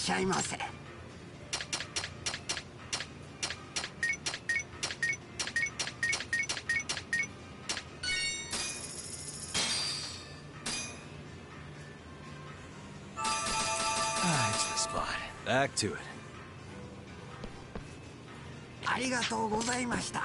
しゃいませ。It's the spot. Back to it. ありがとうございました。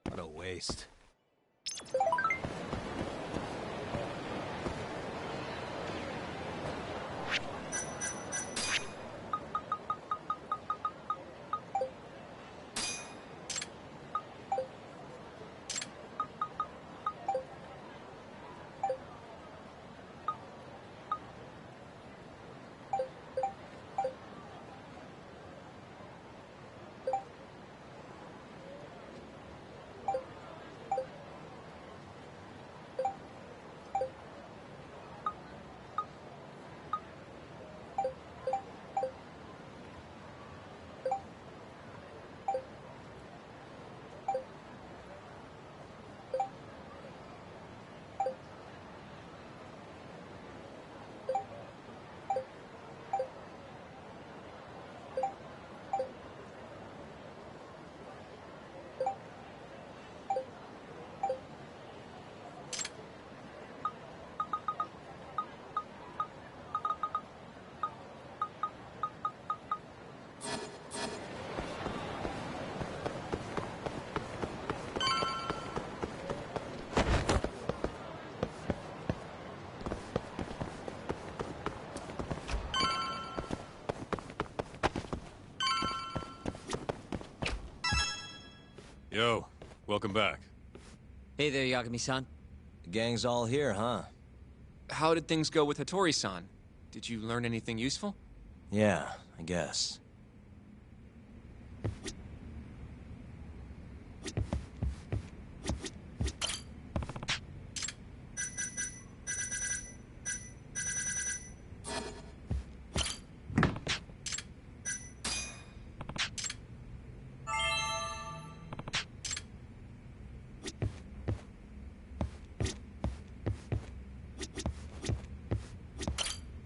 What a waste. Yo, welcome back. Hey there, Yagami-san. The gang's all here, huh? How did things go with Hattori-san? Did you learn anything useful? Yeah, I guess.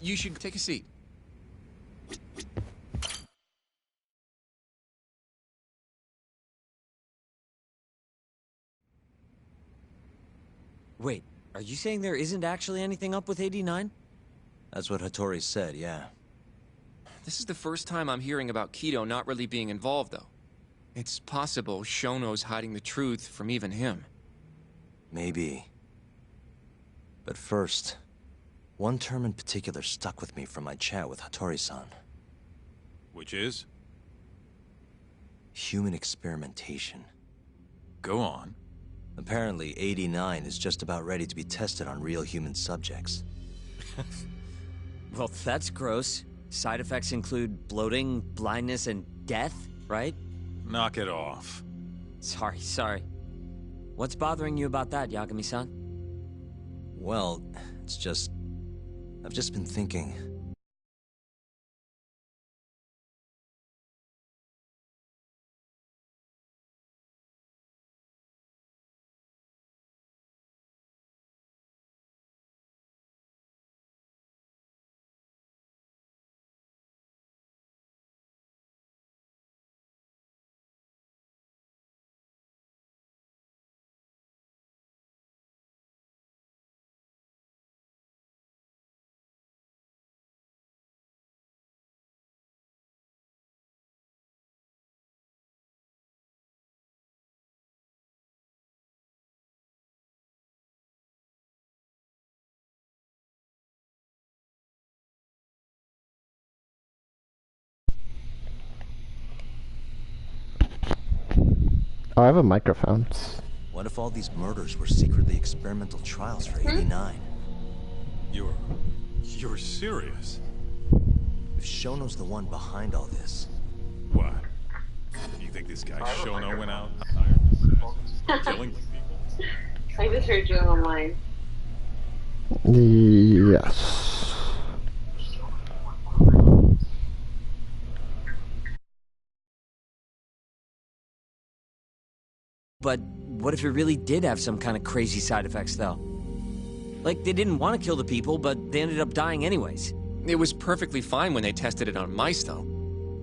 You should take a seat. Wait, are you saying there isn't actually anything up with 89? That's what Hattori said, yeah. This is the first time I'm hearing about Kido not really being involved, though. It's possible Shono's hiding the truth from even him. Maybe. But first, one term in particular stuck with me from my chat with Hattori-san. Which is? Human experimentation. Go on. Apparently, 89 is just about ready to be tested on real human subjects. Well, that's gross. Side effects include bloating, blindness, and death, right? Knock it off. Sorry. What's bothering you about that, Yagami-san? Well, it's just... I've just been thinking... Oh, I have a microphone. What if all these murders were secretly experimental trials for 89? You're serious? If Shono's the one behind all this... What? You think this guy Shono went out killing people? I just heard you online. Yes. But what if it really did have some kind of crazy side effects, though? Like, they didn't want to kill the people, but they ended up dying anyways. It was perfectly fine when they tested it on mice, though.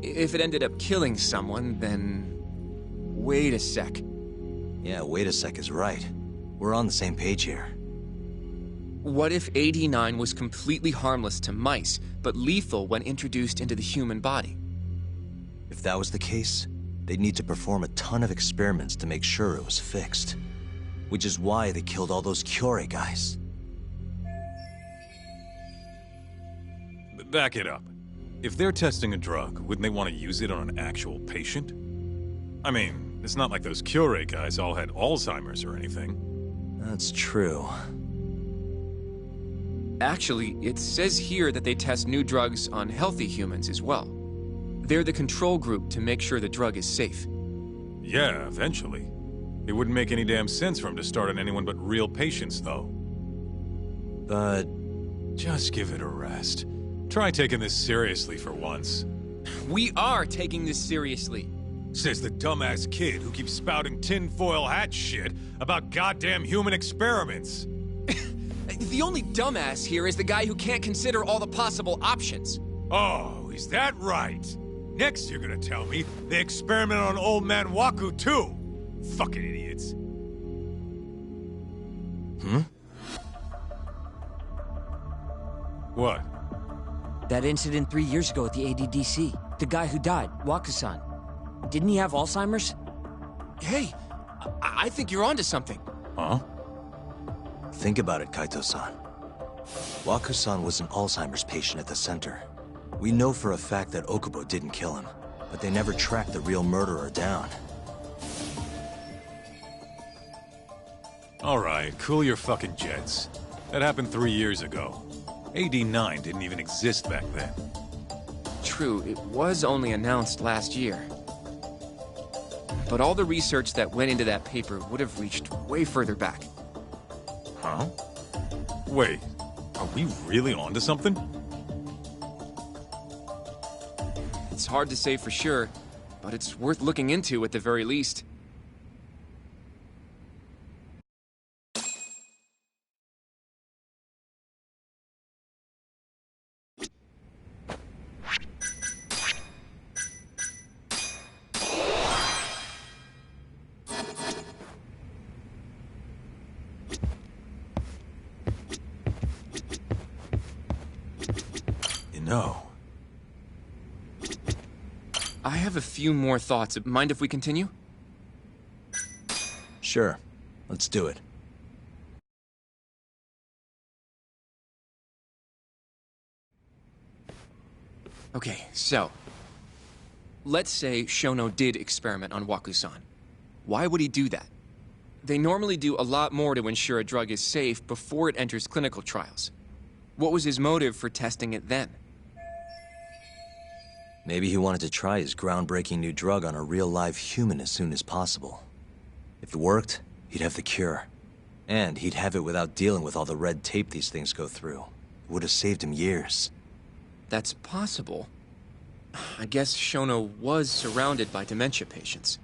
If it ended up killing someone, then... Wait a sec. Yeah, wait a sec is right. We're on the same page here. What if AD9 was completely harmless to mice, but lethal when introduced into the human body? If that was the case, they'd need to perform a ton of experiments to make sure it was fixed. Which is why they killed all those Kyorei guys. Back it up. If they're testing a drug, wouldn't they want to use it on an actual patient? I mean, it's not like those Kyorei guys all had Alzheimer's or anything. That's true. Actually, it says here that they test new drugs on healthy humans as well. They're the control group to make sure the drug is safe. Yeah, eventually. It wouldn't make any damn sense for him to start on anyone but real patients, though. But... just give it a rest. Try taking this seriously for once. We are taking this seriously. Says the dumbass kid who keeps spouting tinfoil hat shit about goddamn human experiments. The only dumbass here is the guy who can't consider all the possible options. Oh, is that right? Next you're gonna tell me they experiment on old man Waku too. Fucking idiots. What? That incident 3 years ago at the ADDC. The guy who died, Waku-san. Didn't he have Alzheimer's? Hey, I think you're onto something. Huh? think about it, Kaito-san. Waku-san was an Alzheimer's patient at the center. We know for a fact that Okubo didn't kill him, but they never tracked the real murderer down. All right, cool your fucking jets. That happened 3 years ago. AD9 didn't even exist back then. True, it was only announced last year. But all the research that went into that paper would have reached way further back. Huh? Wait, are we really onto something? It's hard to say for sure, but it's worth looking into at the very least. No. I have a few more thoughts. Mind if we continue? Sure. Let's do it. Okay, so... let's say Shono did experiment on Waku-san. Why would he do that? They normally do a lot more to ensure a drug is safe before it enters clinical trials. What was his motive for testing it then? Maybe he wanted to try his groundbreaking new drug on a real live human as soon as possible. If it worked, he'd have the cure. And he'd have it without dealing with all the red tape these things go through. It would have saved him years. That's possible. I guess Shono was surrounded by dementia patients.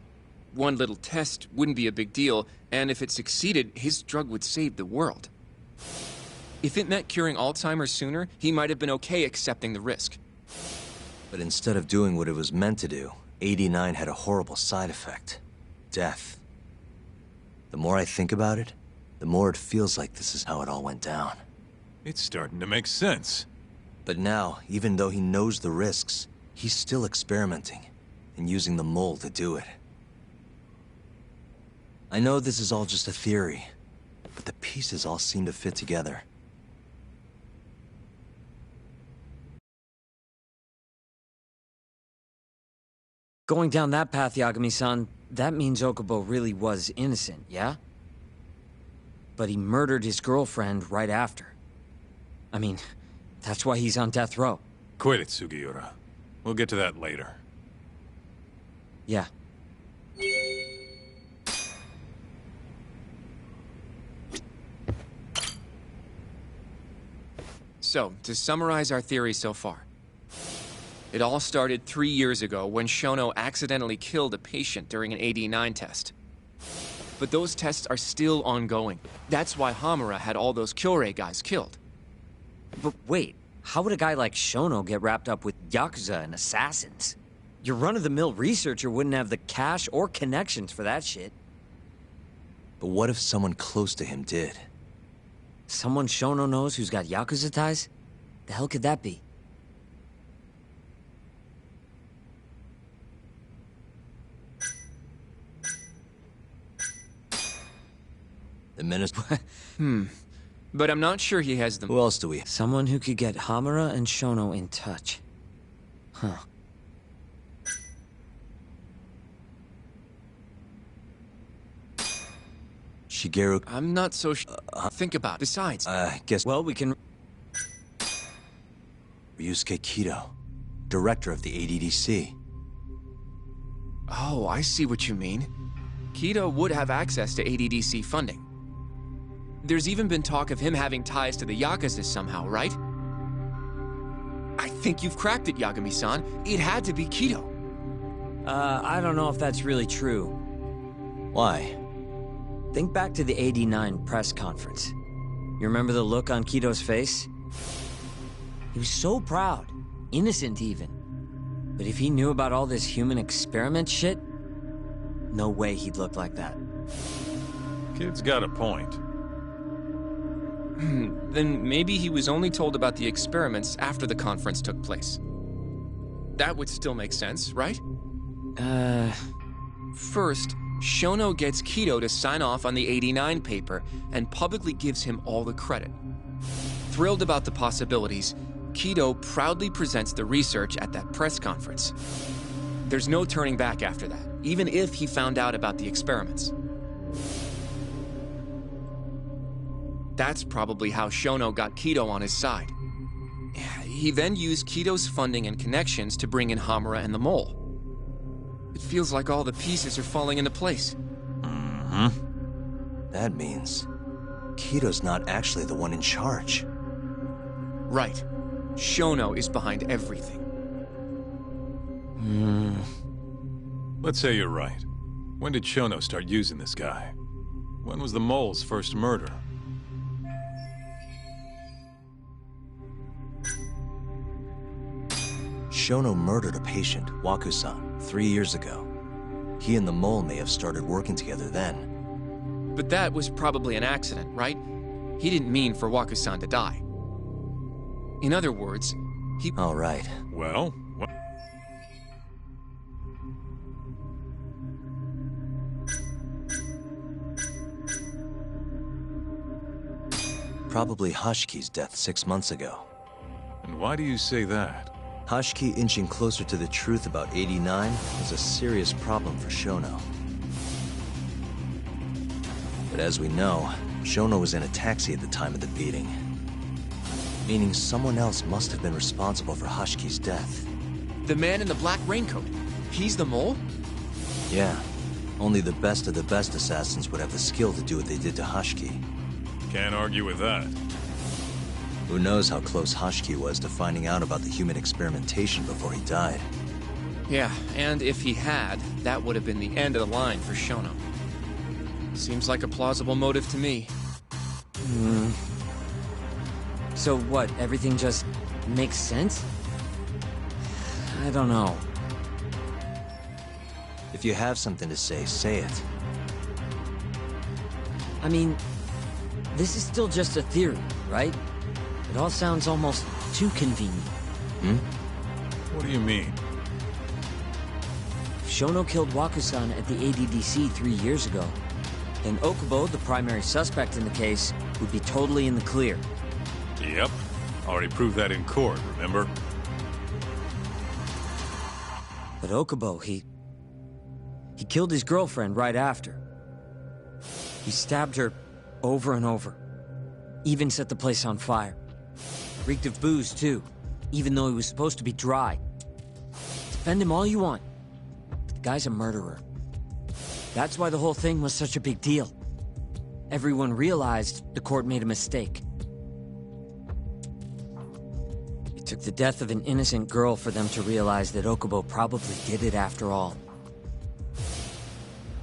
One little test wouldn't be a big deal, and if it succeeded, his drug would save the world. If it meant curing Alzheimer's sooner, he might have been okay accepting the risk. But instead of doing what it was meant to do, 89 had a horrible side effect. Death. The more I think about it, the more it feels like this is how it all went down. It's starting to make sense. But now, even though he knows the risks, he's still experimenting, and using the mole to do it. I know this is all just a theory, but the pieces all seem to fit together. Going down that path, Yagami-san, that means Okubo really was innocent, yeah? But he murdered his girlfriend right after. I mean, that's why he's on death row. Quit it, Sugiura. We'll get to that later. Yeah. So, to summarize our theory so far. It all started 3 years ago when Shono accidentally killed a patient during an AD9 test. But those tests are still ongoing. That's why Hamura had all those Kyorei guys killed. But wait, how would a guy like Shono get wrapped up with Yakuza and assassins? Your run-of-the-mill researcher wouldn't have the cash or connections for that shit. But what if someone close to him did? Someone Shono knows who's got Yakuza ties? The hell could that be? The minister? But I'm not sure he has them. Who else do we... Someone who could get Hamura and Shono in touch. Huh. Shigeru... I'm not so think about it. Besides, guess... Well, we can... Ryusuke Kido, director of the ADDC. oh, I see what you mean. Kido would have access to ADDC funding. There's even been talk of him having ties to the Yakuza somehow, right? I think you've cracked it, Yagami-san. It had to be Kido. I don't know if that's really true. Why? Think back to the '89 press conference. You remember the look on Kido's face? He was so proud, innocent even. But if he knew about all this human experiment shit, no way he'd look like that. Kid's got a point. Then maybe he was only told about the experiments after the conference took place. That would still make sense, right? First, Shono gets Kido to sign off on the '89 paper and publicly gives him all the credit. Thrilled about the possibilities, Kido proudly presents the research at that press conference. There's no turning back after that, even if he found out about the experiments. That's probably how Shono got Kido on his side. He then used Kido's funding and connections to bring in Hamura and the Mole. It feels like all the pieces are falling into place. That means... Kido's not actually the one in charge. Right. Shono is behind everything. Let's say you're right. When did Shono start using this guy? When was the Mole's first murder? Shono murdered a patient, Wakusan, 3 years ago. He and the Mole may have started working together then. But that was probably an accident, right? He didn't mean for Wakusan to die. In other words, he... All right. Well, what? Probably Hashki's death 6 months ago. And why do you say that? Hashki inching closer to the truth about '89 was a serious problem for Shono. But as we know, Shono was in a taxi at the time of the beating. Meaning someone else must have been responsible for Hashki's death. The man in the black raincoat. He's the Mole? Yeah. Only the best of the best assassins would have the skill to do what they did to Hashki. Can't argue with that. Who knows how close Hashki was to finding out about the human experimentation before he died. Yeah, and if he had, that would have been the end of the line for Shono. Seems like a plausible motive to me. So what, everything just makes sense? I don't know. If you have something to say it. I mean, this is still just a theory, right? It all sounds almost too convenient. What do you mean? If Shono killed Wakusan at the ADDC 3 years ago, then Okubo, the primary suspect in the case, would be totally in the clear. Yep. Already proved that in court, remember? But Okubo, he killed his girlfriend right after. He stabbed her over and over. Even set the place on fire. Reeked of booze, too. even though he was supposed to be dry. Defend him all you want. The guy's a murderer. That's why the whole thing was such a big deal. Everyone realized the court made a mistake. It took the death of an innocent girl for them to realize that Okubo probably did it after all.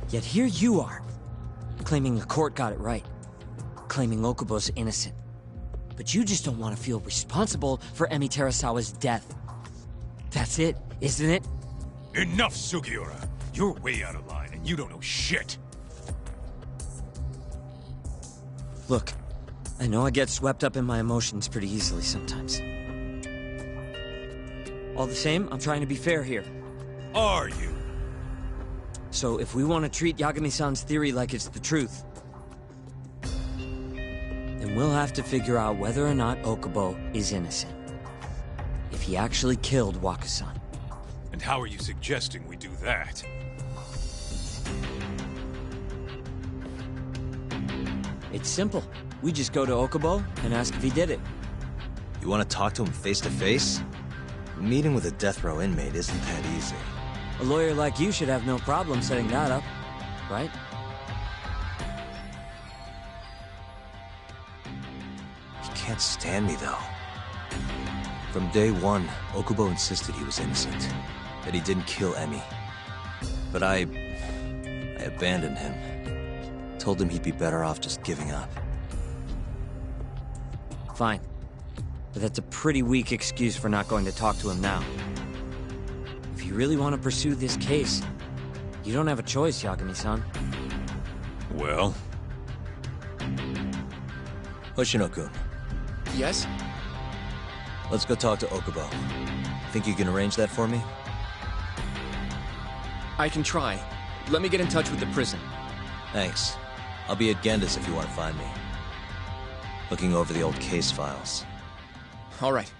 Yet here you are, claiming the court got it right, claiming Okubo's innocent. But you just don't want to feel responsible for Emi Terasawa's death. That's it, isn't it? Enough, Sugiura! You're way out of line, and you don't know shit! Look, I know I get swept up in my emotions pretty easily sometimes. All the same, I'm trying to be fair here. Are you? So if we want to treat Yagami-san's theory like it's the truth, then we'll have to figure out whether or not Okubo is innocent. If he actually killed Waka-san. And how are you suggesting we do that? It's simple. We just go to Okubo and ask if he did it. You want to talk to him face to face? Meeting with a death row inmate isn't that easy. A lawyer like you should have no problem setting that up, right? He can't stand me, though. From day one, Okubo insisted he was innocent, that he didn't kill Emi. But I abandoned him. Told him he'd be better off just giving up. Fine. But that's a pretty weak excuse for not going to talk to him now. If you really want to pursue this case, you don't have a choice, Yagami-san. Well? Hoshino-kun, Yes? let's go talk to Okubo. Think you can arrange that for me? I can try. Let me get in touch with the prison. Thanks. I'll be at Genda's if you want to find me. Looking over the old case files. All right.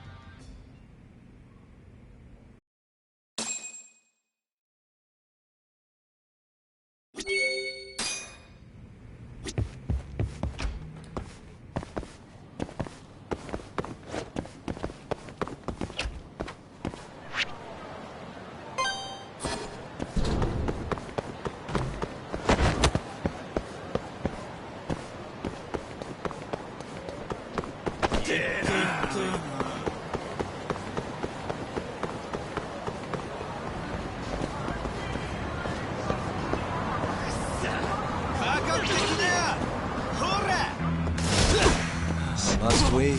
Must we?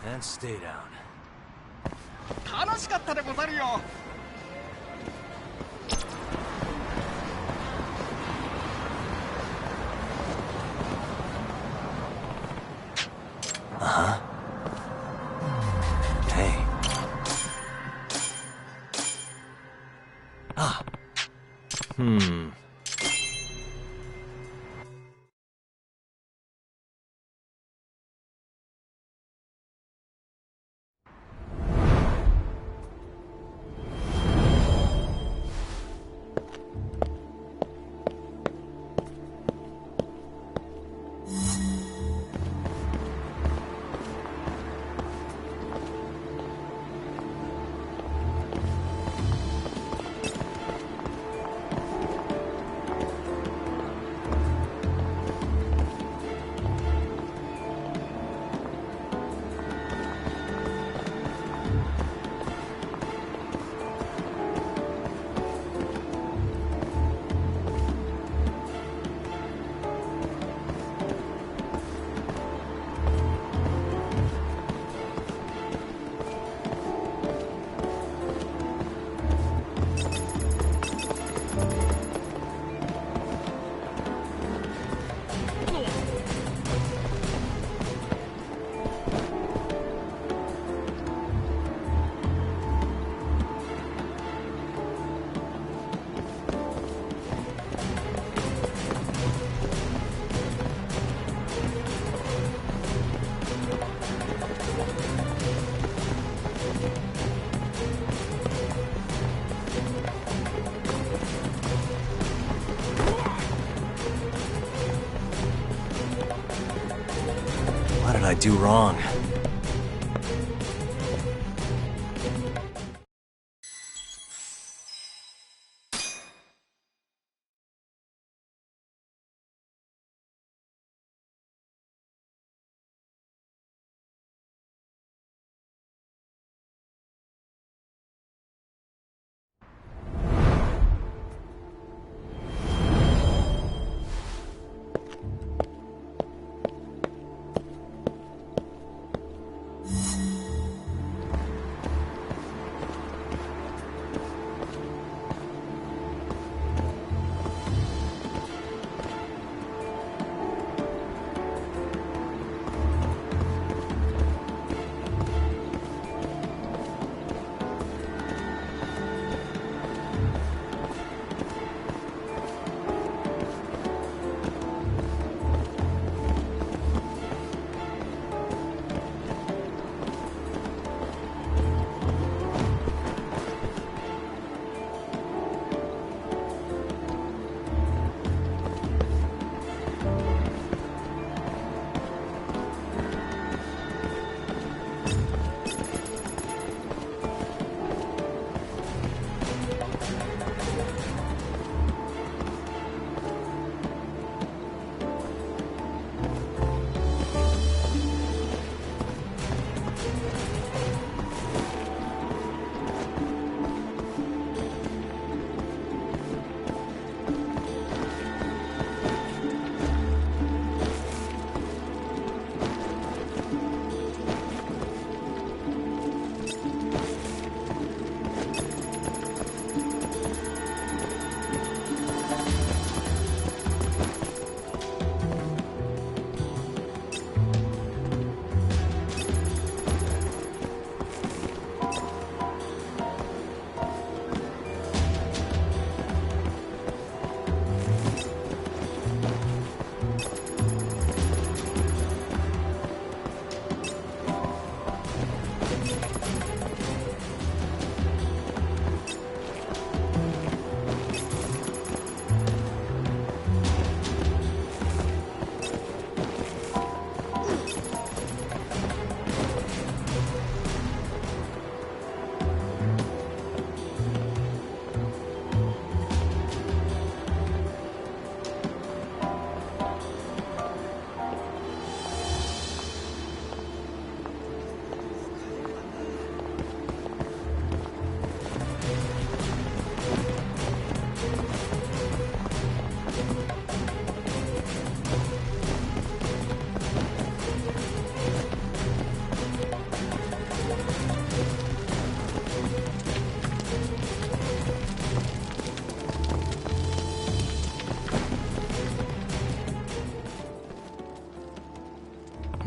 And stay down. 楽しかったでござるよ。Hey. Ah. did I do wrong?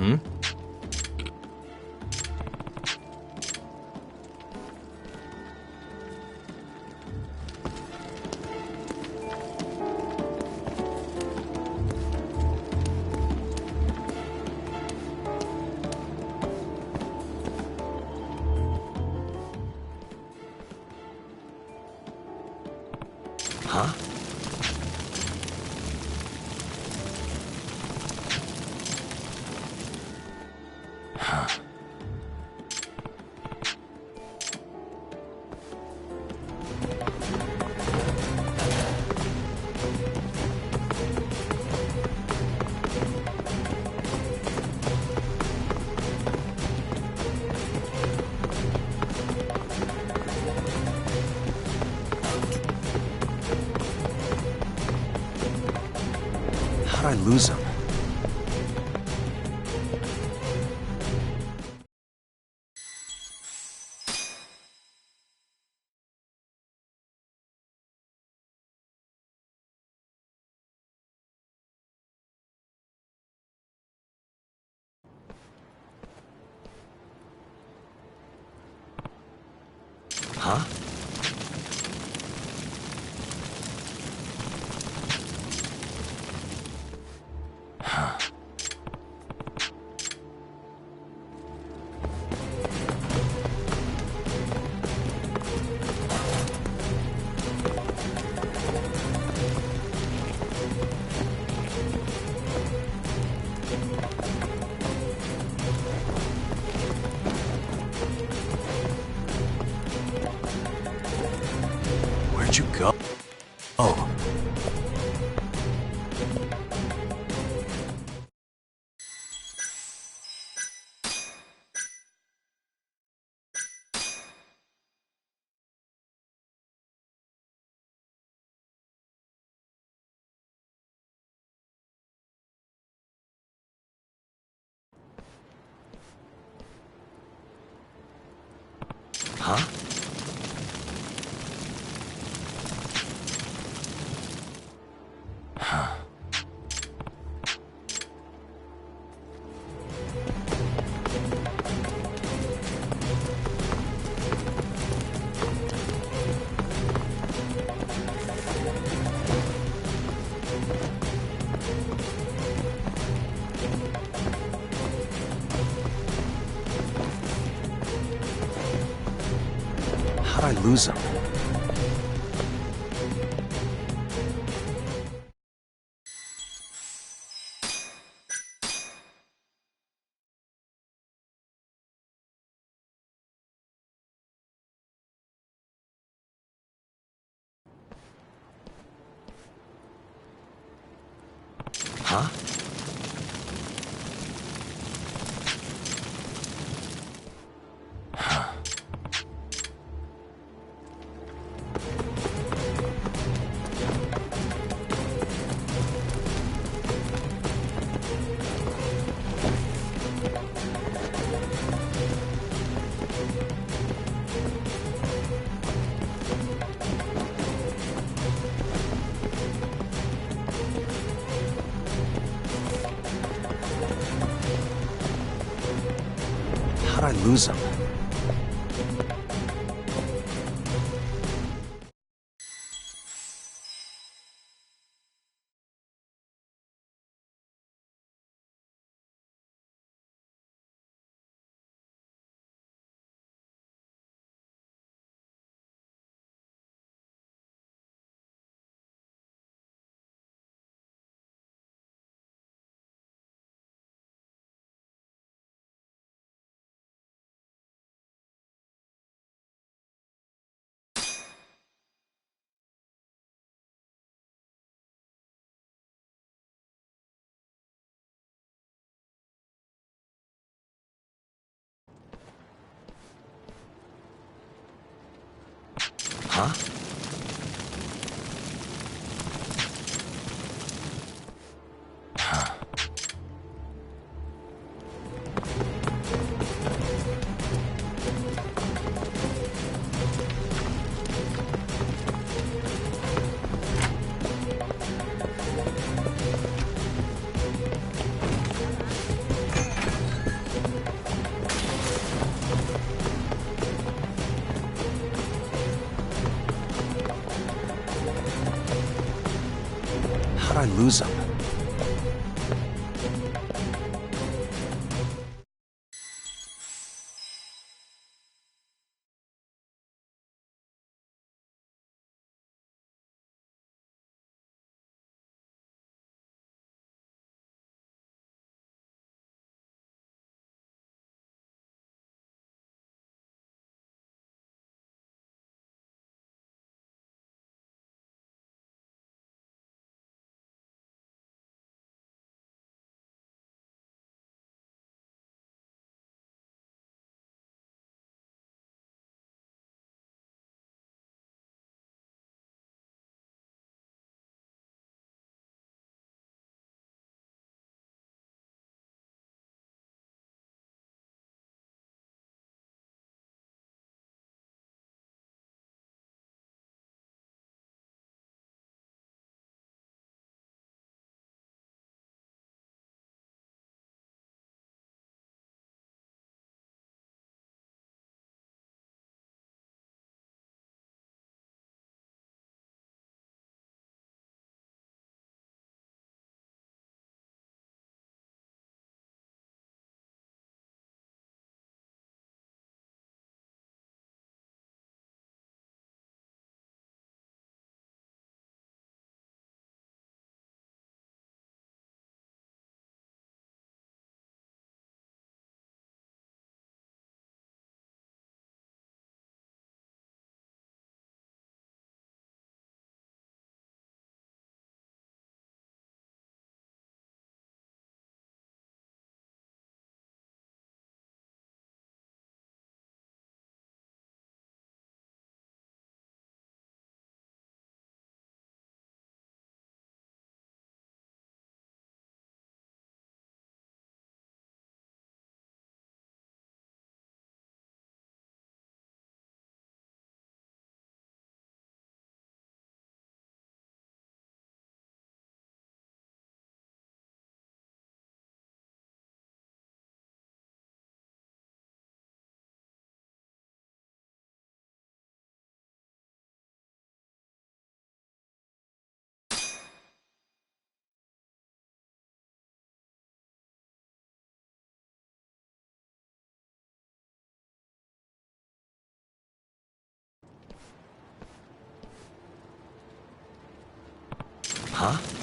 Hmm? Huh? How'd I lose him? Huh? Huh? How'd I lose him? Huh? How'd I lose him? Huh? How'd I lose him? Huh?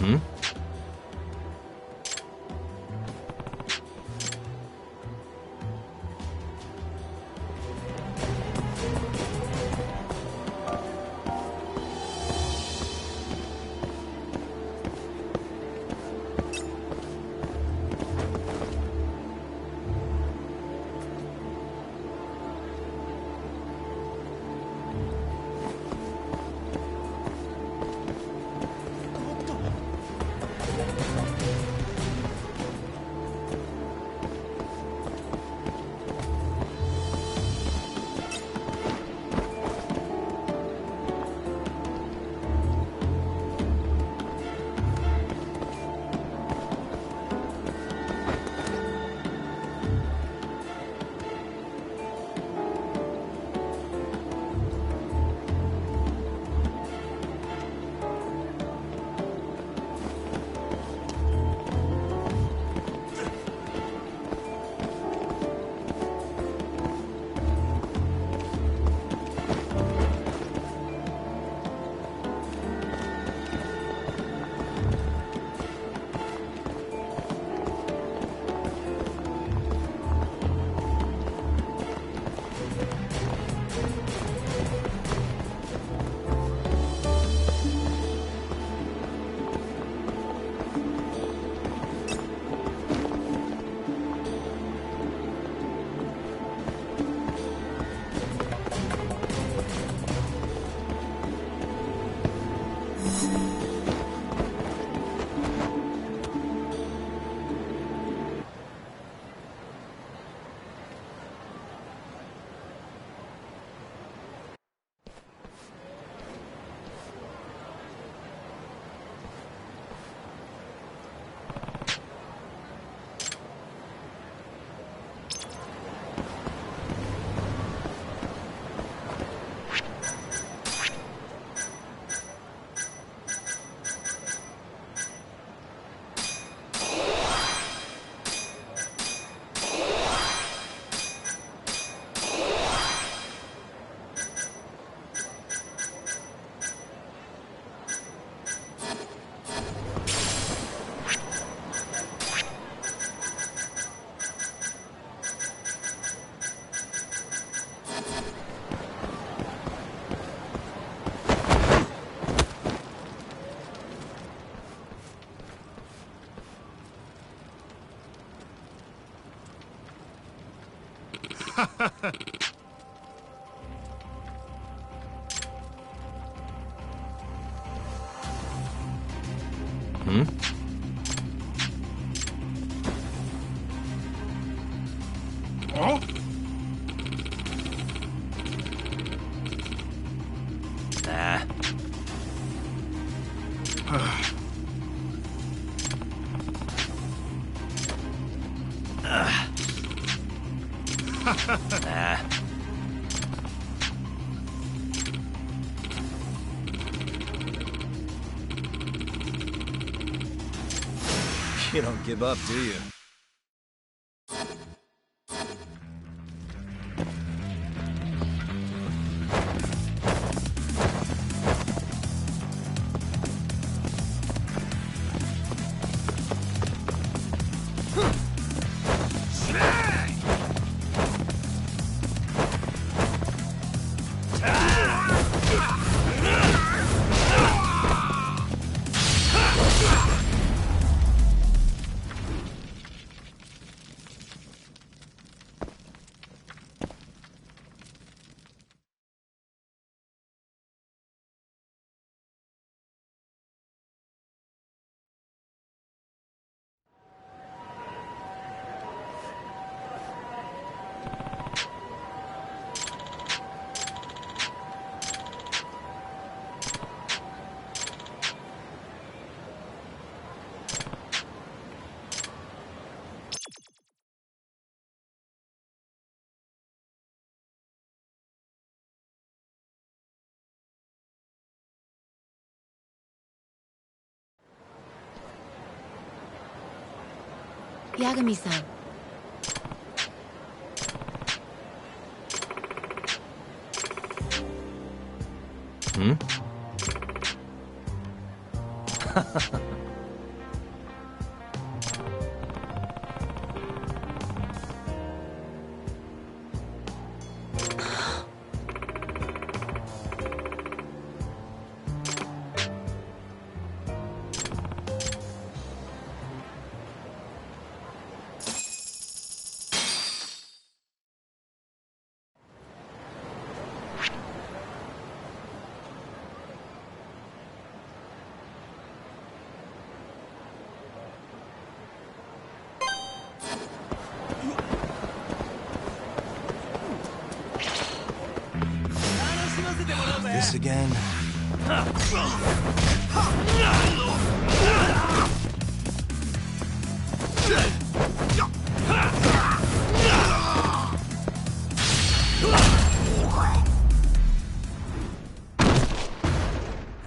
Hmm? Hmm? Oh? Nah. Nah. You don't give up, do you? Yagami-san. Hmm? This again?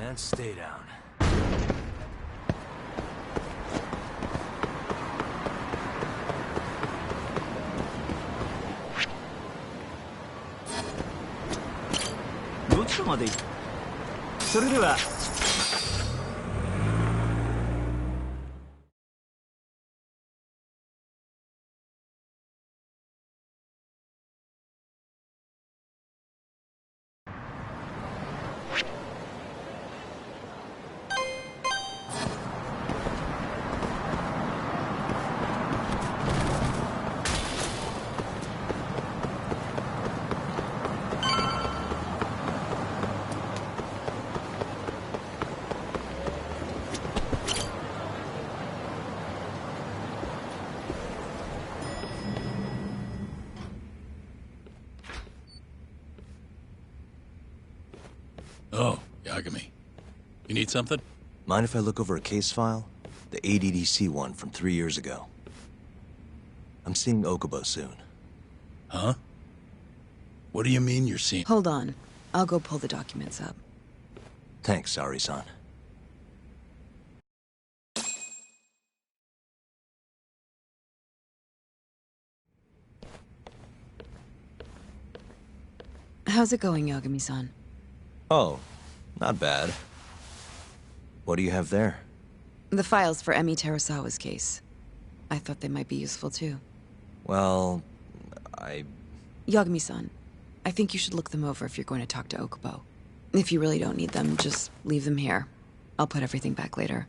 And stay down. Oh, Yagami. You need something? Mind if I look over a case file? The ADDC one from 3 years ago. I'm seeing Okubo soon. Huh? What do you mean you're seeing? Hold on. I'll go pull the documents up. Thanks, Ari-san. How's it going, Yagami-san? Oh, not bad. What do you have there? The files for Emi Terasawa's case. I thought they might be useful too. Well, Yagami-san, I think you should look them over if you're going to talk to Okubo. If you really don't need them, just leave them here. I'll put everything back later.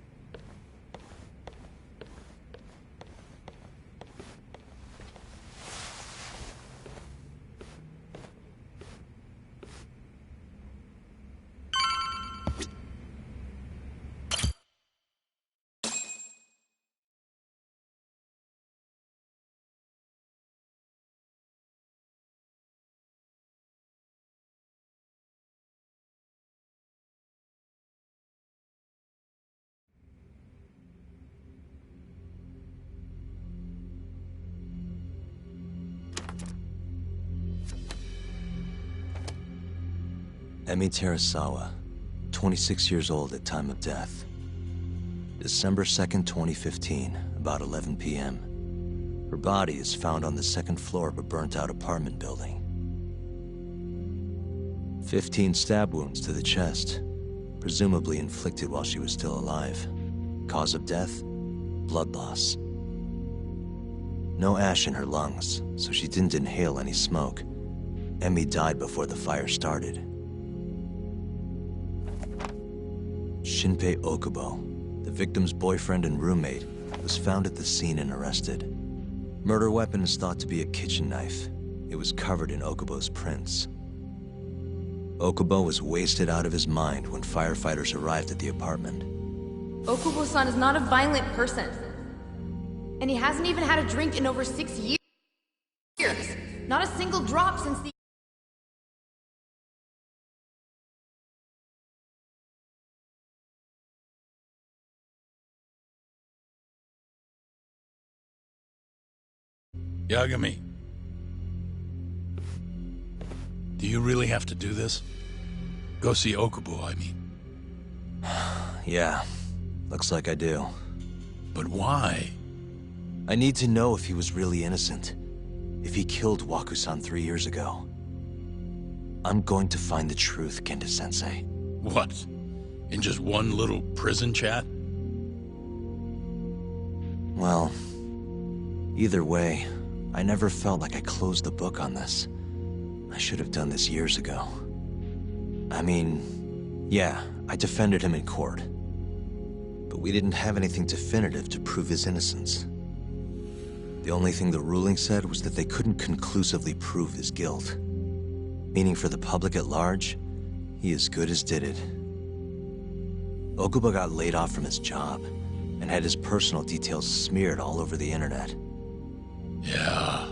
Emi Terasawa, 26 years old at time of death. December 2nd, 2015, about 11 p.m. Her body is found on the second floor of a burnt-out apartment building. 15 stab wounds to the chest, presumably inflicted while she was still alive. Cause of death? Blood loss. No ash in her lungs, so she didn't inhale any smoke. Emi died before the fire started. Shinpei Okubo, the victim's boyfriend and roommate, was found at the scene and arrested. Murder weapon is thought to be a kitchen knife. It was covered in Okubo's prints. Okubo was wasted out of his mind when firefighters arrived at the apartment. Okubo-san is not a violent person. And he hasn't even had a drink in over 6 years. Not a single drop since the... Yagami. Do you really have to do this? Go see Okubo, I mean. Yeah, looks like I do. But why? I need to know if he was really innocent. If he killed Waku-san 3 years ago. I'm going to find the truth, Kenta-sensei. What? In just one little prison chat? Well, either way, I never felt like I closed the book on this. I should have done this years ago. I mean, yeah, I defended him in court. But we didn't have anything definitive to prove his innocence. The only thing the ruling said was that they couldn't conclusively prove his guilt. Meaning for the public at large, he as good as did it. Okubo got laid off from his job, and had his personal details smeared all over the internet. Yeah.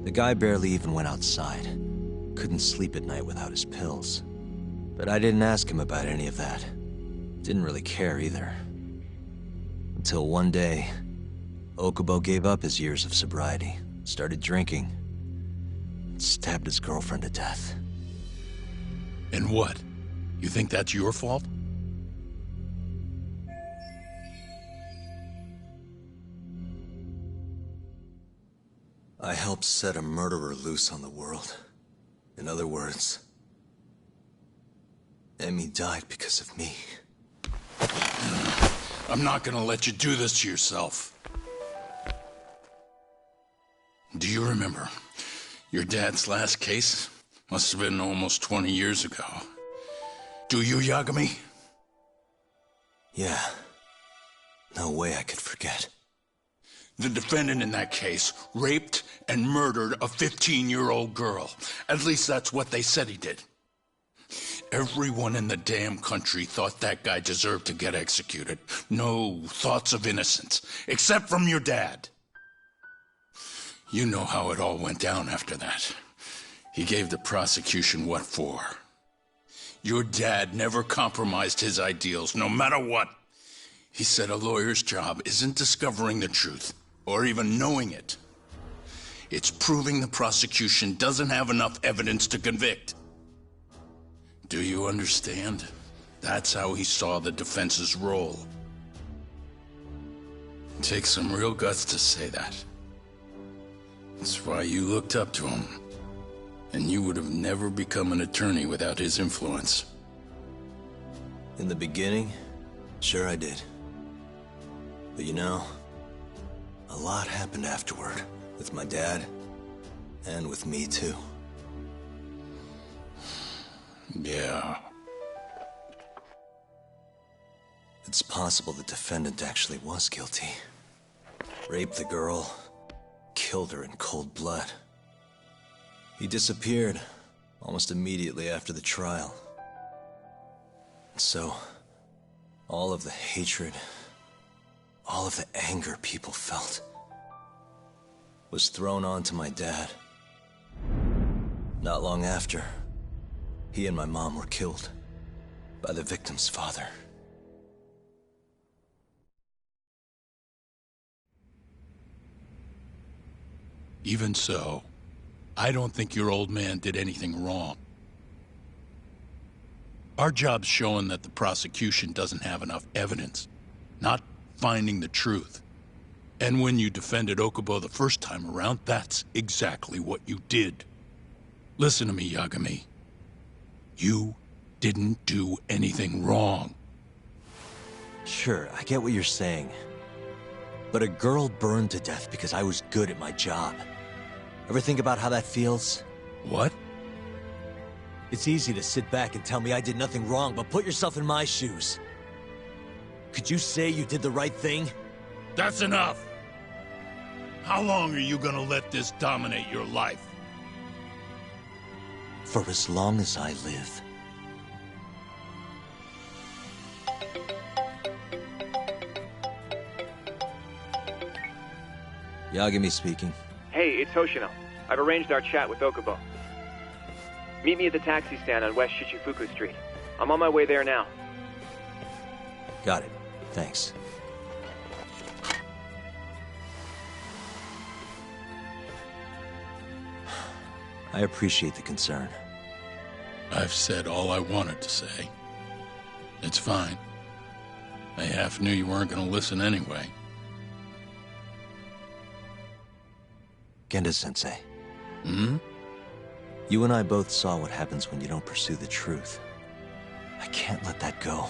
The guy barely even went outside. Couldn't sleep at night without his pills. But I didn't ask him about any of that. Didn't really care either. Until one day, Okubo gave up his years of sobriety, started drinking, and stabbed his girlfriend to death. And what? You think that's your fault? I helped set a murderer loose on the world. In other words, Emi died because of me. I'm not gonna let you do this to yourself. Do you remember your dad's last case? Must have been almost 20 years ago. Do you, Yagami? Yeah. No way I could forget. The defendant in that case raped and murdered a 15-year-old girl. At least that's what they said he did. Everyone in the damn country thought that guy deserved to get executed. No thoughts of innocence, except from your dad. You know how it all went down after that. He gave the prosecution what for. Your dad never compromised his ideals, no matter what. He said a lawyer's job isn't discovering the truth, or even knowing it. It's proving the prosecution doesn't have enough evidence to convict. Do you understand? That's how he saw the defense's role. It takes some real guts to say that. That's why you looked up to him. And you would have never become an attorney without his influence. In the beginning, sure I did. But you know, a lot happened afterward, with my dad, and with me too. Yeah. It's possible the defendant actually was guilty. Raped the girl, killed her in cold blood. He disappeared almost immediately after the trial. So, all of the hatred, all of the anger people felt, was thrown onto my dad. Not long after, he and my mom were killed by the victim's father. Even so, I don't think your old man did anything wrong. Our job's showing that the prosecution doesn't have enough evidence, not finding the truth. And when you defended Okubo the first time around, that's exactly what you did. Listen to me, Yagami. You didn't do anything wrong. Sure, I get what you're saying. But a girl burned to death because I was good at my job. Ever think about how that feels? What? It's easy to sit back and tell me I did nothing wrong, but put yourself in my shoes. Could you say you did the right thing? That's enough! How long are you gonna let this dominate your life? For as long as I live. Yagami speaking. Hey, it's Hoshino. I've arranged our chat with Okubo. Meet me at the taxi stand on West Shichifuku Street. I'm on my way there now. Got it. Thanks. I appreciate the concern. I've said all I wanted to say. It's fine. I half knew you weren't gonna listen anyway. Genda-sensei. Hmm? You and I both saw what happens when you don't pursue the truth. I can't let that go.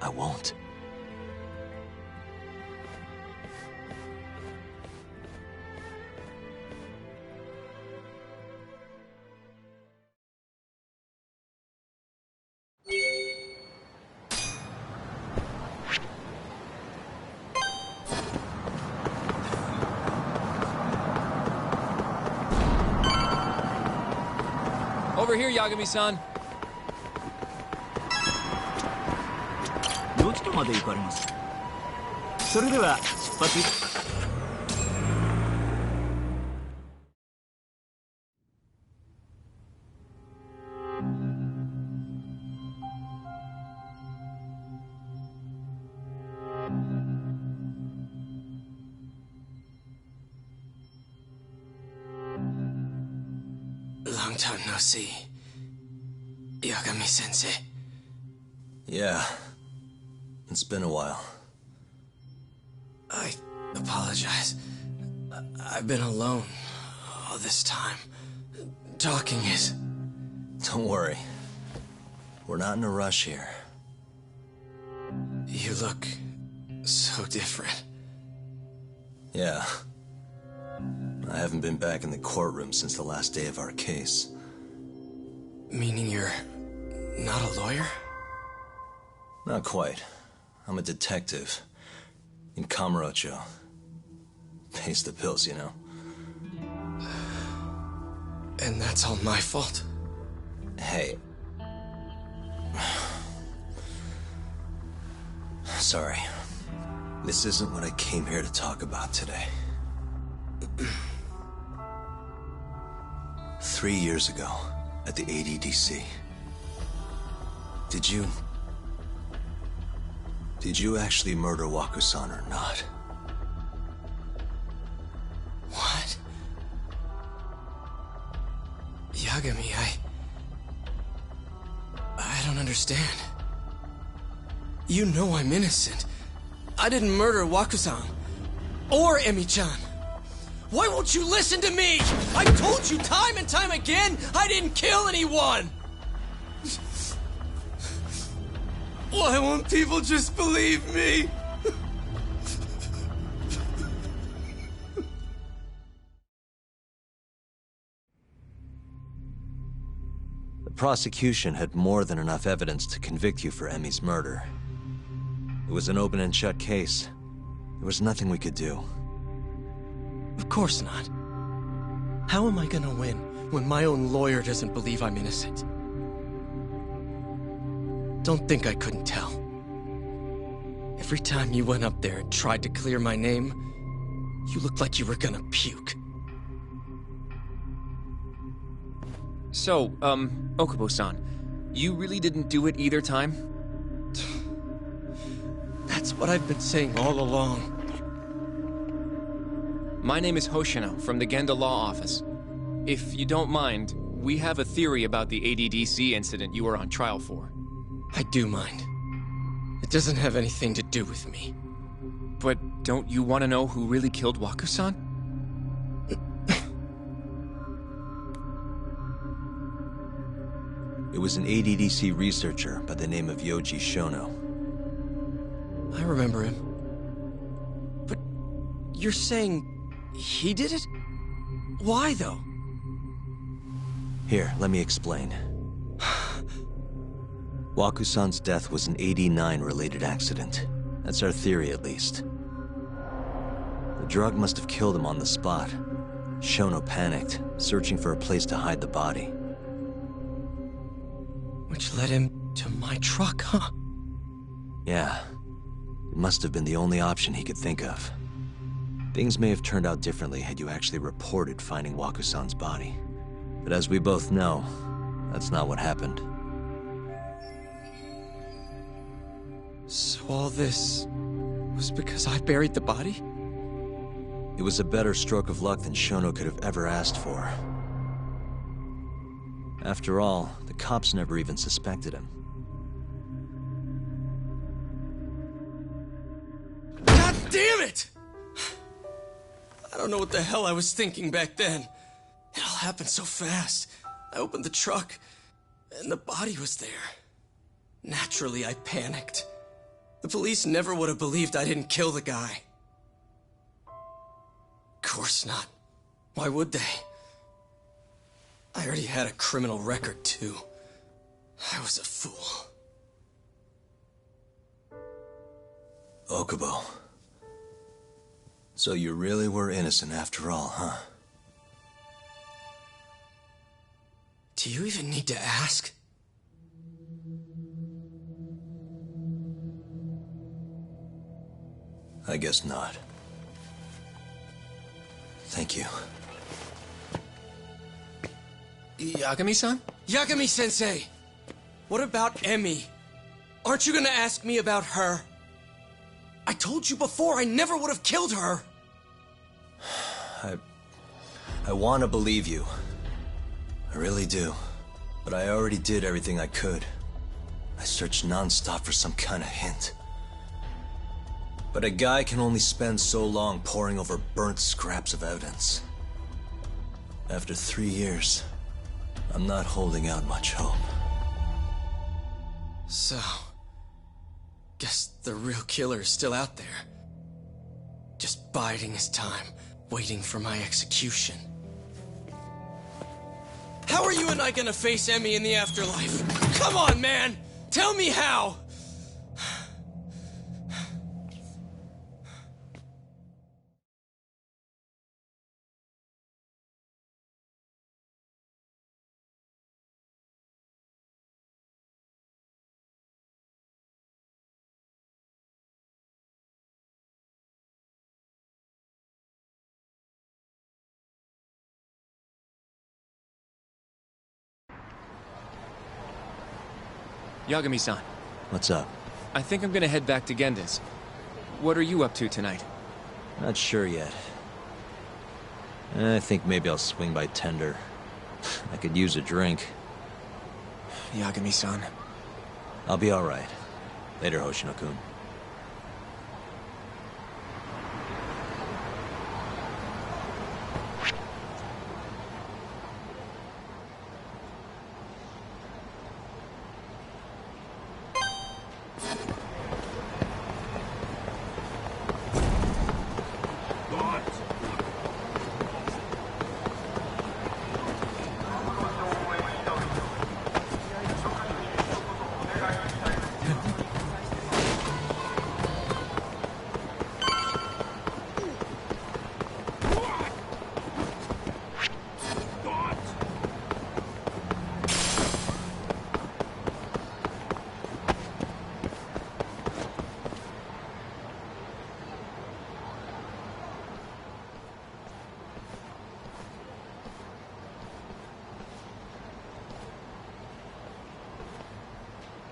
I won't. Over here, Yagami-san. どちらまで行かれます？それでは出発。Long time no see. Yagami-sensei. Yeah. It's been a while. I apologize. I've been alone all this time. Talking is... Don't worry. We're not in a rush here. You look so different. Yeah. I haven't been back in the courtroom since the last day of our case. Meaning you're not a lawyer? Not quite. I'm a detective. In Kamurocho. Pays the bills, you know. And that's all my fault? Hey. Sorry. This isn't what I came here to talk about today. 3 years ago, at the ADDC. Did you actually murder Waku-san or not? What? Yagami, I don't understand. You know I'm innocent. I didn't murder Waku-san. Or Emi-chan. Why won't you listen to me? I've told you time and time again, I didn't kill anyone! Why won't people just believe me? The prosecution had more than enough evidence to convict you for Emi's murder. It was an open and shut case. There was nothing we could do. Of course not. How am I gonna win when my own lawyer doesn't believe I'm innocent? Don't think I couldn't tell. Every time you went up there and tried to clear my name, you looked like you were gonna puke. So, Okubo-san, you really didn't do it either time? That's what I've been saying all along. My name is Hoshino from the Genda Law Office. If you don't mind, we have a theory about the ADDC incident you were on trial for. I do mind. It doesn't have anything to do with me. But don't you want to know who really killed Waku-san? It was an ADDC researcher by the name of Yoji Shono. I remember him. But you're saying he did it? Why, though? Here, let me explain. Waku-san's death was an 89-related accident. That's our theory, at least. The drug must have killed him on the spot. Shono panicked, searching for a place to hide the body. Which led him to my truck, huh? Yeah. It must have been the only option he could think of. Things may have turned out differently had you actually reported finding Waku-san's body. But as we both know, that's not what happened. So all this was because I buried the body? It was a better stroke of luck than Shono could have ever asked for. After all, the cops never even suspected him. God damn it! I don't know what the hell I was thinking back then. It all happened so fast. I opened the truck, and the body was there. Naturally, I panicked. The police never would have believed I didn't kill the guy. Of course not. Why would they? I already had a criminal record, too. I was a fool. Okubo. So you really were innocent after all, huh? Do you even need to ask? I guess not. Thank you. Yagami-san? Yagami-sensei! What about Emmy? Aren't you gonna ask me about her? I told you before I never would have killed her! I want to believe you. I really do. But I already did everything I could. I searched non-stop for some kind of hint. But a guy can only spend so long poring over burnt scraps of evidence. After 3 years, I'm not holding out much hope. So, guess the real killer is still out there. Just biding his time, waiting for my execution. How are you and I gonna face Emmy in the afterlife? Come on, man! Tell me how! Yagami-san. What's up? I think I'm gonna head back to Genda's. What are you up to tonight? Not sure yet. I think maybe I'll swing by Tender. I could use a drink. Yagami-san. I'll be alright. Later, Hoshino-kun.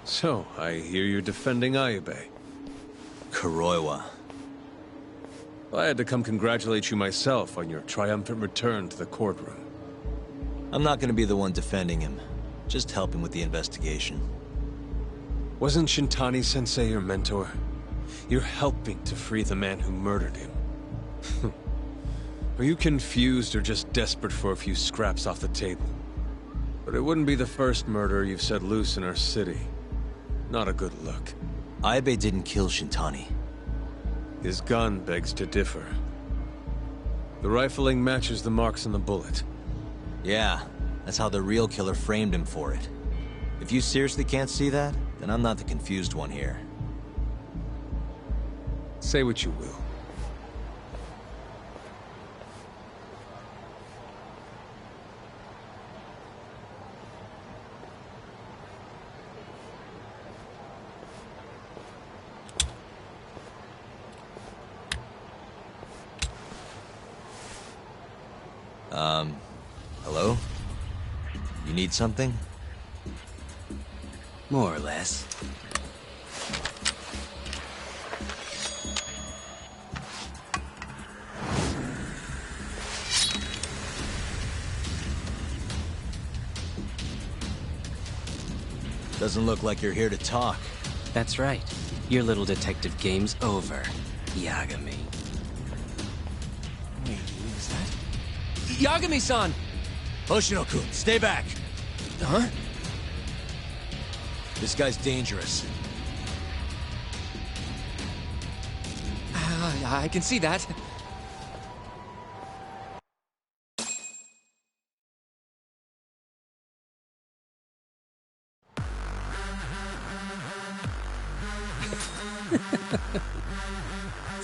So, I hear you're defending Ayube. Kuroiwa. I had to come congratulate you myself on your triumphant return to the courtroom. I'm not gonna be the one defending him. Just help him with the investigation. Wasn't Shintani-sensei your mentor? You're helping to free the man who murdered him. Are you confused or just desperate for a few scraps off the table? But it wouldn't be the first murder you've set loose in our city. Not a good look. Aibe didn't kill Shintani. His gun begs to differ. The rifling matches the marks on the bullet. Yeah, that's how the real killer framed him for it. If you seriously can't see that, then I'm not the confused one here. Say what you will. Hello? You need something? More or less. Doesn't look like you're here to talk. That's right. Your little detective game's over, Yagami. Wait, who was that? Yagami-san! Hoshino-kun, stay back! Huh? This guy's dangerous. I can see that.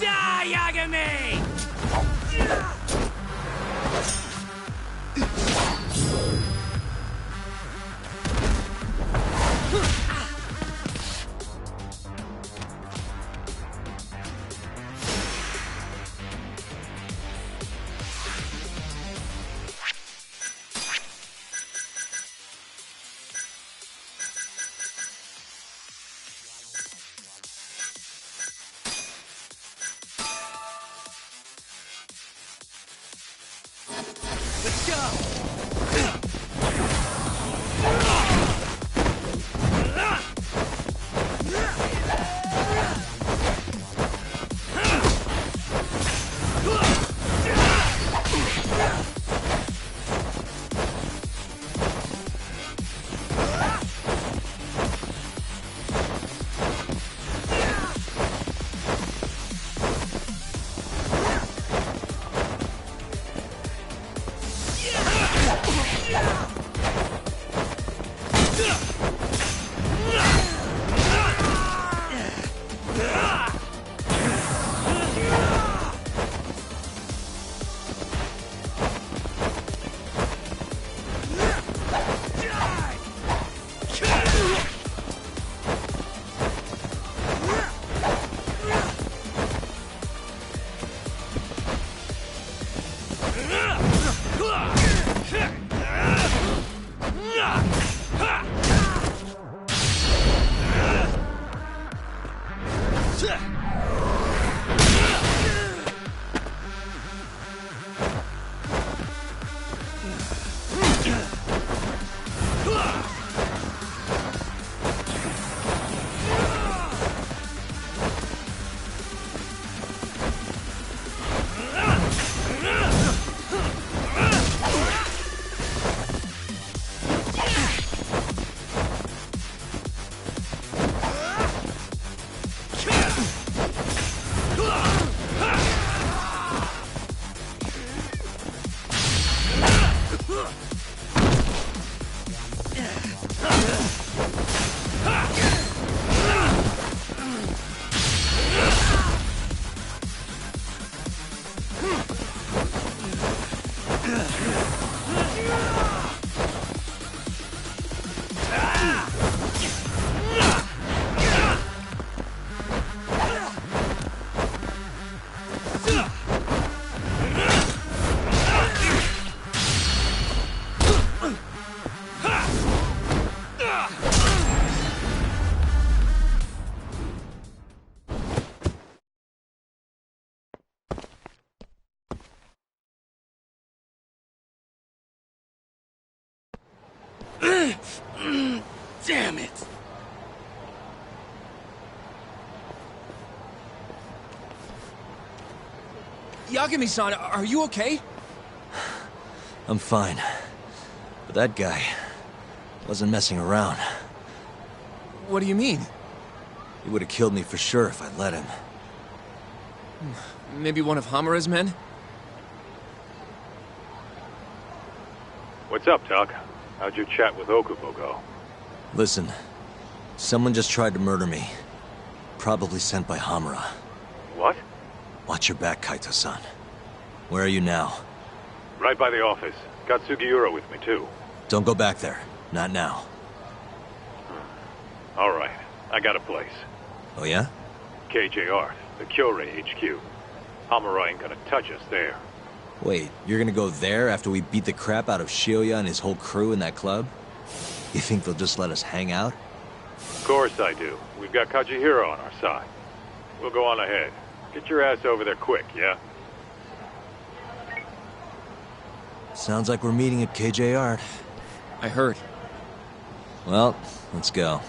Die, Yagami! Let's go! Damn it! Yagami-san, are you okay? I'm fine. But that guy wasn't messing around. What do you mean? He would have killed me for sure if I'd let him. Maybe one of Hamura's men? What's up, Doc? How'd your chat with Okubo go? Listen, someone just tried to murder me. Probably sent by Hamura. What? Watch your back, Kaito-san. Where are you now? Right by the office. Got Sugiura with me, too. Don't go back there. Not now. All right. I got a place. Oh, yeah? KJ Art, the Kyorei HQ. Hamura ain't gonna touch us there. Wait, you're gonna go there after we beat the crap out of Shioya and his whole crew in that club? You think they'll just let us hang out? Of course I do. We've got Kajihiro on our side. We'll go on ahead. Get your ass over there quick, yeah? Sounds like we're meeting at KJ Art. I heard. Well, let's go.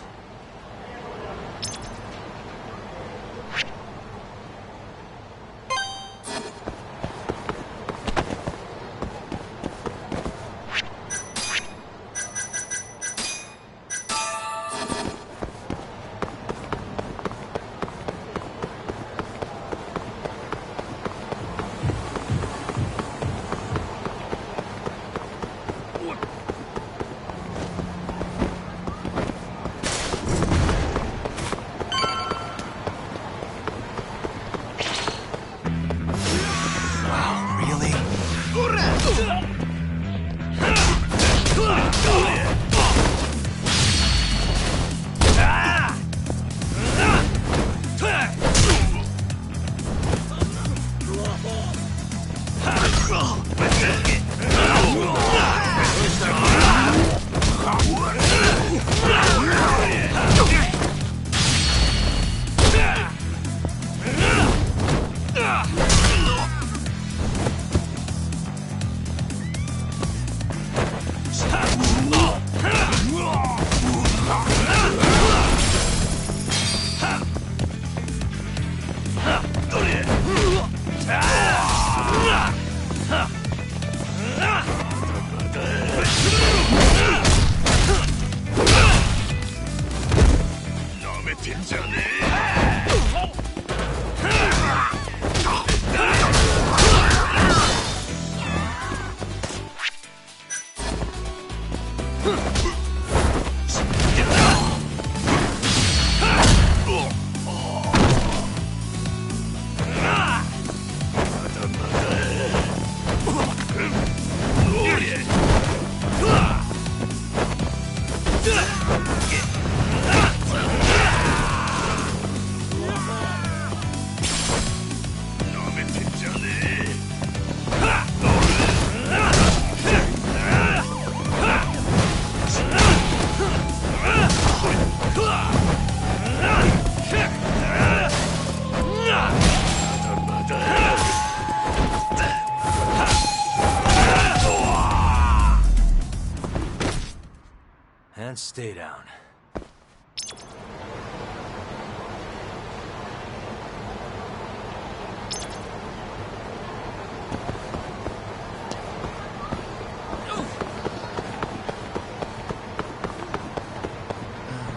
And stay down.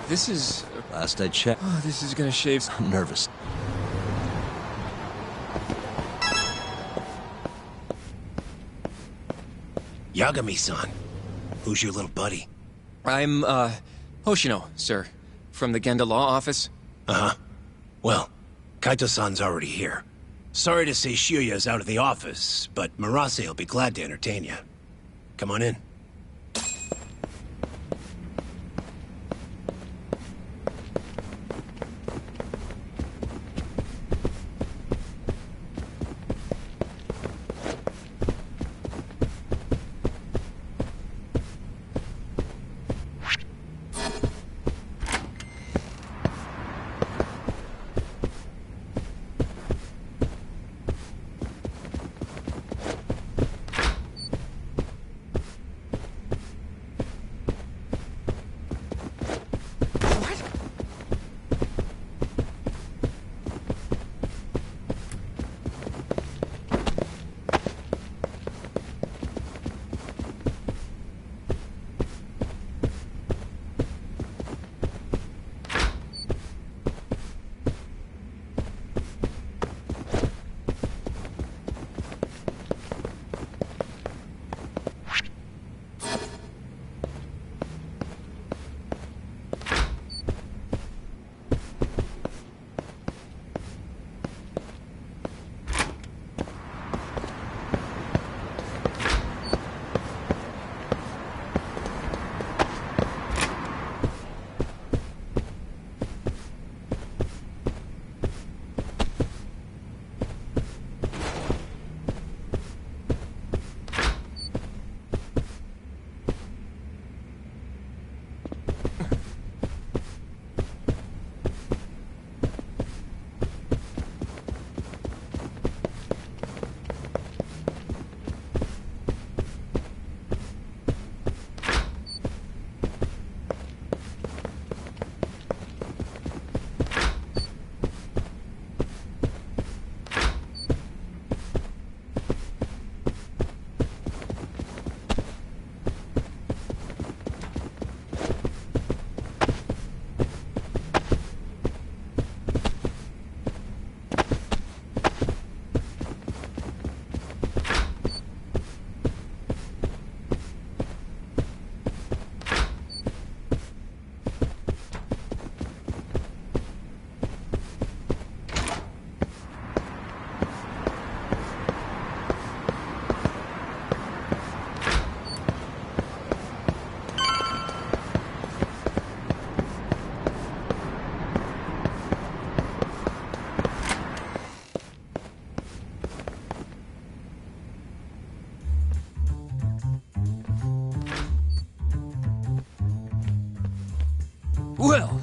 This is... Last I checked. Oh, this is gonna shave... I'm nervous. Yagami-san. Who's your little buddy? I'm, Hoshino, sir. From the Genda Law Office. Uh-huh. Well, Kaito-san's already here. Sorry to say Shioya's out of the office, but Murase will be glad to entertain you. Come on in.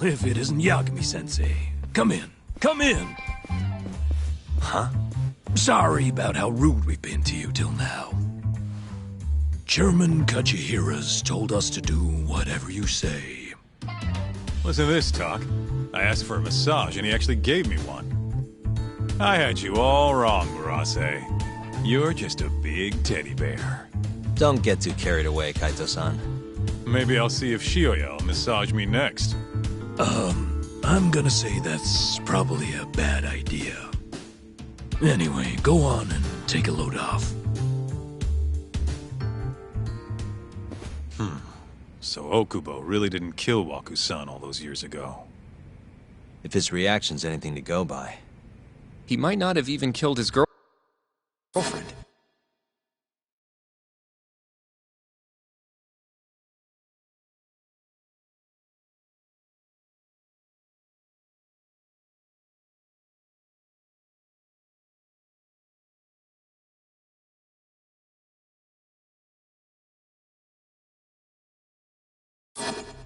if it isn't Yagami-sensei. Come in. Come in! Huh? Sorry about how rude we've been to you till now. Chairman Kachihira's told us to do whatever you say. Listen to this, Talk. I asked for a massage, and he actually gave me one. I had you all wrong, Murase. You're just a big teddy bear. Don't get too carried away, Kaito-san. Maybe I'll see if Shioya will massage me next. I'm gonna say that's probably a bad idea. Anyway, go on and take a load off. So Okubo really didn't kill Waku-san all those years ago. If his reaction's anything to go by. He might not have even killed his girlfriend.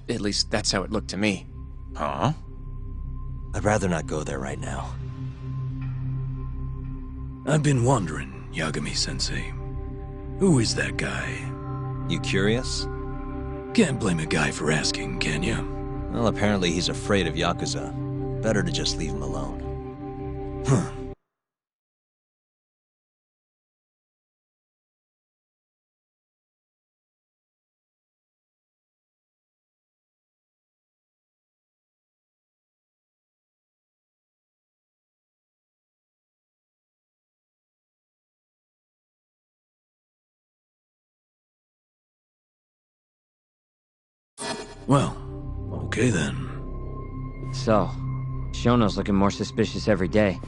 At least that's how it looked to me. Huh? I'd rather not go there right now. I've been wondering, Yagami-sensei. Who is that guy? You curious? Can't blame a guy for asking, can you? Well, apparently he's afraid of Yakuza. Better to just leave him alone. Huh. Well, okay then. So, Shono's looking more suspicious every day.